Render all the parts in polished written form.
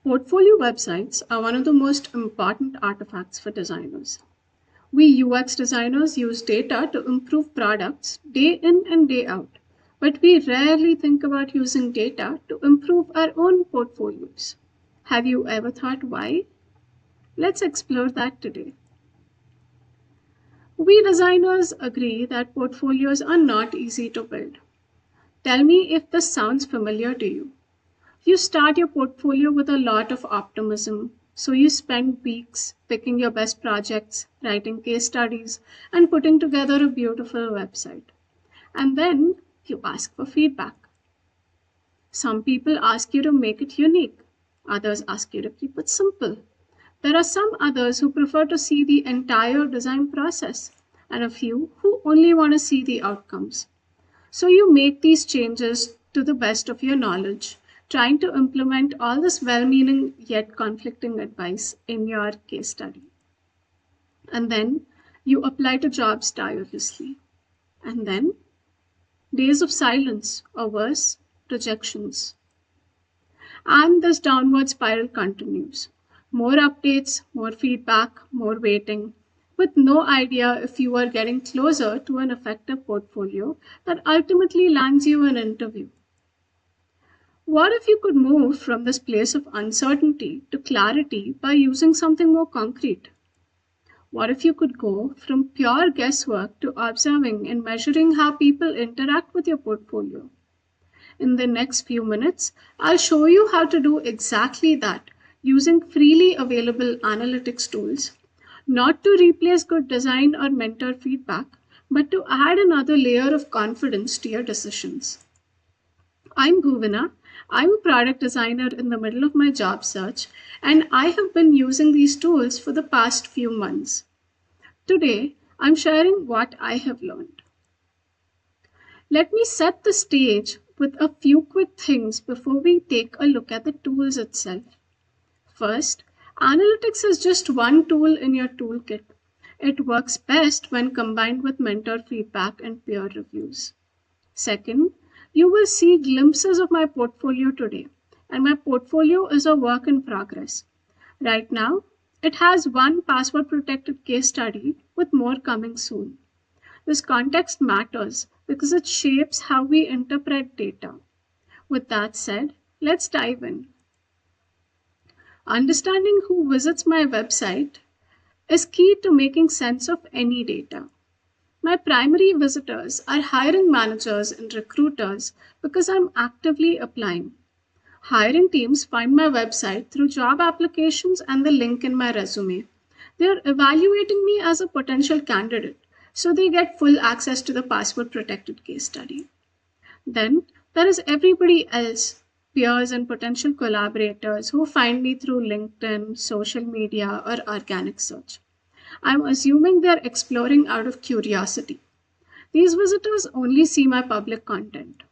Portfolio websites are one of the most important artifacts for designers. We UX designers use data to improve products day in and day out, but we rarely think about using data to improve our own portfolios. Have you ever thought why? Let's explore that today. We designers agree that portfolios are not easy to build. Tell me if this sounds familiar to you. You start your portfolio with a lot of optimism, so you spend weeks picking your best projects, writing case studies, and putting together a beautiful website. And then you ask for feedback. Some people ask you to make it unique, others ask you to keep it simple. There are some others who prefer to see the entire design process, and a few who only want to see the outcomes. So you make these changes to the best of your knowledge, trying to implement all this well meaning yet conflicting advice in your case study. And then you apply to jobs tirelessly. And then days of silence, or worse, rejections. And this downward spiral continues. More updates, more feedback, more waiting, with no idea if you are getting closer to an effective portfolio that ultimately lands you an interview. What if you could move from this place of uncertainty to clarity by using something more concrete? What if you could go from pure guesswork to observing and measuring how people interact with your portfolio? In the next few minutes, I'll show you how to do exactly that using freely available analytics tools, not to replace good design or mentor feedback, but to add another layer of confidence to your decisions. I'm Bhuvana. I'm a product designer in the middle of my job search, and I have been using these tools for the past few months. Today, I'm sharing what I have learned. Let me set the stage with a few quick things before we take a look at the tools itself. First, analytics is just one tool in your toolkit. It works best when combined with mentor feedback and peer reviews. Second, you will see glimpses of my portfolio today, and my portfolio is a work in progress. Right now, it has one password protected case study with more coming soon. This context matters because it shapes how we interpret data. With that said, let's dive in. Understanding who visits my website is key to making sense of any data. My primary visitors are hiring managers and recruiters because I'm actively applying. Hiring teams find my website through job applications and the link in my resume. They are evaluating me as a potential candidate, so they get full access to the password protected case study. Then there is everybody else, peers and potential collaborators who find me through LinkedIn, social media, or organic search. I'm assuming they're exploring out of curiosity. These visitors only see my public content.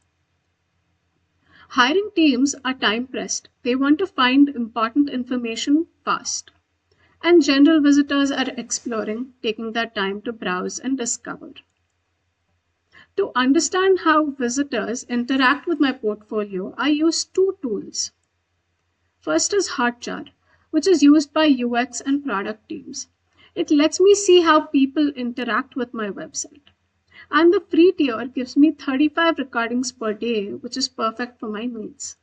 Hiring teams are time pressed. They want to find important information fast. And general visitors are exploring, taking their time to browse and discover. To understand how visitors interact with my portfolio, I use two tools. First is Hotjar, which is used by UX and product teams. It lets me see how people interact with my website. And the free tier gives me 35 recordings per day, which is perfect for my needs.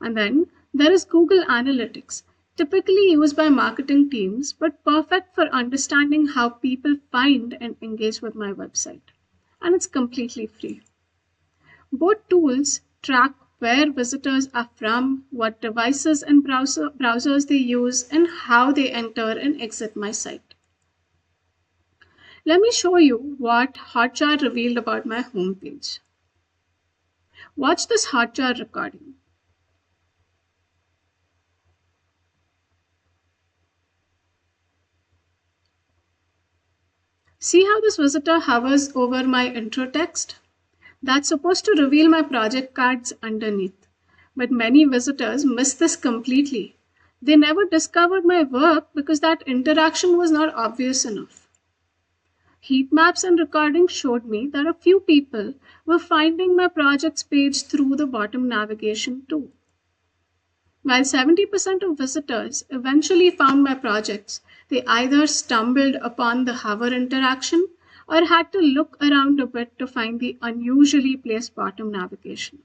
And then there is Google Analytics, typically used by marketing teams, but perfect for understanding how people find and engage with my website. And it's completely free. Both tools track where visitors are from, what devices and browsers they use, and how they enter and exit my site. Let me show you what Hotjar revealed about my homepage. Watch this Hotjar recording. See how this visitor hovers over my intro text? That's supposed to reveal my project cards underneath. But many visitors miss this completely. They never discovered my work because that interaction was not obvious enough. Heat maps and recordings showed me that a few people were finding my projects page through the bottom navigation too. While 70% of visitors eventually found my projects, they either stumbled upon the hover interaction or had to look around a bit to find the unusually placed bottom navigation.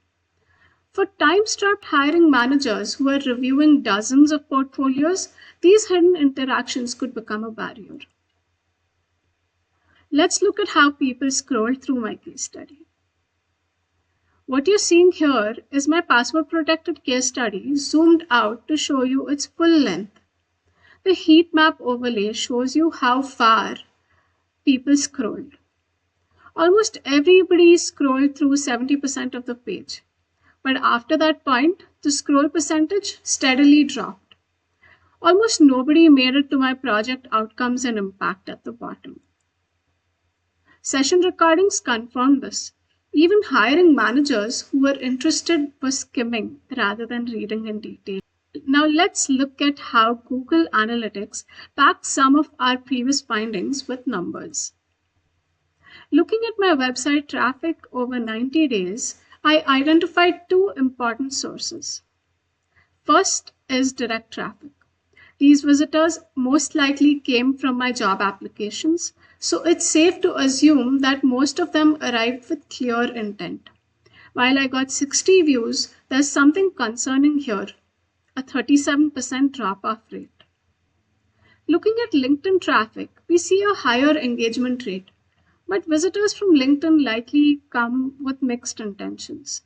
For time-strapped hiring managers who are reviewing dozens of portfolios, these hidden interactions could become a barrier. Let's look at how people scrolled through my case study. What you're seeing here is my password-protected case study zoomed out to show you its full length. The heat map overlay shows you how far people scrolled. Almost everybody scrolled through 70% of the page. But after that point, the scroll percentage steadily dropped. Almost nobody made it to my project outcomes and impact at the bottom. Session recordings confirmed this. Even hiring managers who were interested were skimming rather than reading in detail. Now let's look at how Google Analytics backed some of our previous findings with numbers. Looking at my website traffic over 90 days, I identified two important sources. First is direct traffic. These visitors most likely came from my job applications, so it's safe to assume that most of them arrived with clear intent. While I got 60 views, there's something concerning here, a 37% drop-off rate. Looking at LinkedIn traffic, we see a higher engagement rate, but visitors from LinkedIn likely come with mixed intentions.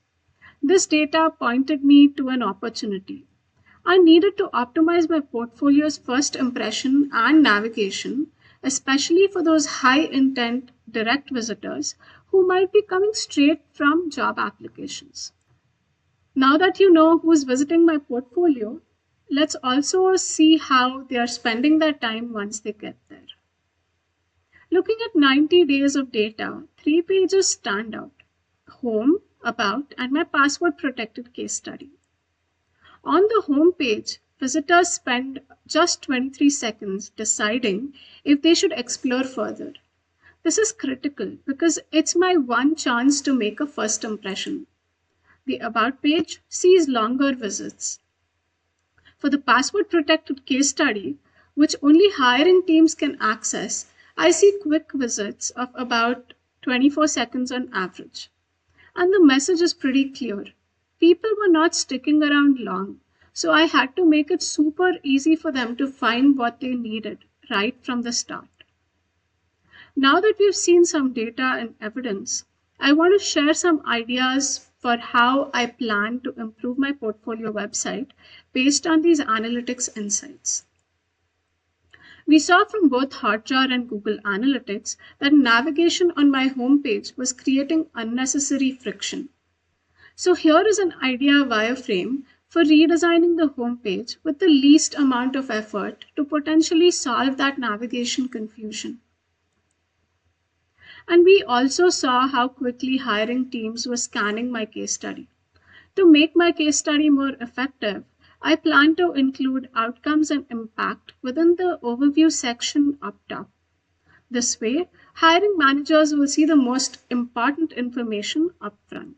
This data pointed me to an opportunity. I needed to optimize my portfolio's first impression and navigation, especially for those high-intent direct visitors who might be coming straight from job applications. Now that you know who's visiting my portfolio, let's also see how they are spending their time once they get there. Looking at 90 days of data, 3 pages stand out: Home, About, and my password-protected case study. On the home page, visitors spend just 23 seconds deciding if they should explore further. This is critical because it's my one chance to make a first impression. The About page sees longer visits. For the password-protected case study, which only hiring teams can access, I see quick visits of about 24 seconds on average. And the message is pretty clear. People were not sticking around long, so I had to make it super easy for them to find what they needed right from the start. Now that we've seen some data and evidence, I want to share some ideas for how I plan to improve my portfolio website based on these analytics insights. We saw from both Hotjar and Google Analytics that navigation on my homepage was creating unnecessary friction. So here is an idea wireframe for redesigning the homepage with the least amount of effort to potentially solve that navigation confusion. And we also saw how quickly hiring teams were scanning my case study. To make my case study more effective, I plan to include outcomes and impact within the overview section up top. This way, hiring managers will see the most important information up front.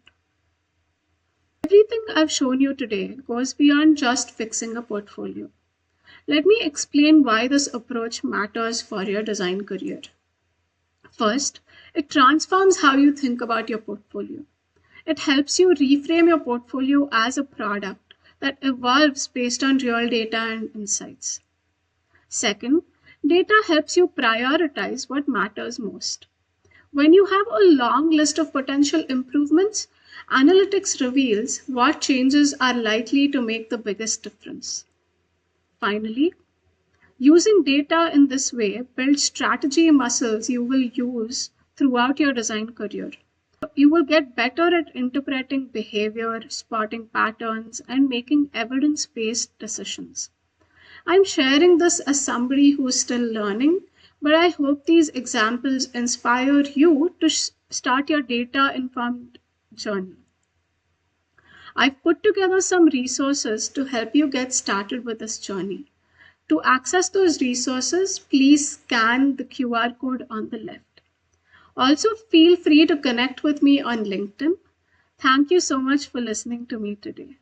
Everything I've shown you today goes beyond just fixing a portfolio. Let me explain why this approach matters for your design career. First, it transforms how you think about your portfolio. It helps you reframe your portfolio as a product that evolves based on real data and insights. Second, data helps you prioritize what matters most. When you have a long list of potential improvements, analytics reveals what changes are likely to make the biggest difference. Finally, using data in this way builds strategy muscles you will use throughout your design career. You will get better at interpreting behavior, spotting patterns, and making evidence-based decisions. I'm sharing this as somebody who is still learning, but I hope these examples inspire you to start your data-informed journey. I've put together some resources to help you get started with this journey. To access those resources, please scan the QR code on the left. Also, feel free to connect with me on LinkedIn. Thank you so much for listening to me today.